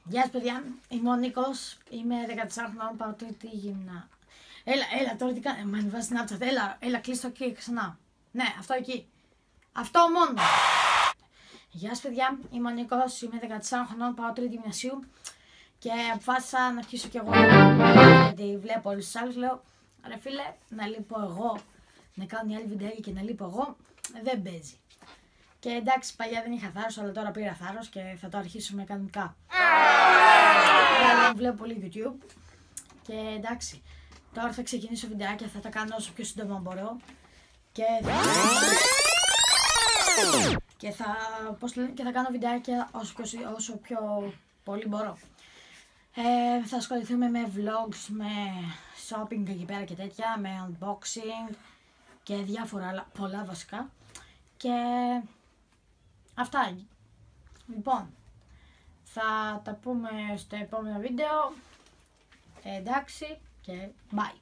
Γεια σας παιδιά, είμαι ο Νίκος, είμαι 14 χρονών, πάω τρίτη γυμνά. Έλα, τώρα τι κάνει, με ανεβάζει Snapchat, έλα, κλείστο εκεί ξανά. Ναι, αυτό εκεί, αυτό μόνο. Γεια σας παιδιά, είμαι ο Νίκος, είμαι 14 χρονών, πάω τρίτη γυμνασίου και αποφάσισα να αρχίσω κι εγώ, γιατί βλέπω όλους τους άλλους, λέω, ρε φίλε, να λείπω εγώ, να κάνω άλλη βιντεάκι και να λείπω εγώ, δεν παίζει. Και εντάξει, παλιά δεν είχα θάρρος, αλλά τώρα πήρα θάρρος και θα το αρχίσουμε κανονικά. Βλέπω πολύ YouTube και εντάξει, τώρα θα ξεκινήσω βιντεάκια, θα τα κάνω όσο πιο σύντομα μπορώ και θα κάνω βιντεάκια όσο πιο πολύ μπορώ. Θα ασχοληθούμε με vlogs, με shopping εκεί πέρα και τέτοια, με unboxing και διάφορα άλλα, πολλά βασικά. Και αυτά. Λοιπόν, θα τα πούμε στο επόμενο βίντεο. Εντάξει και bye.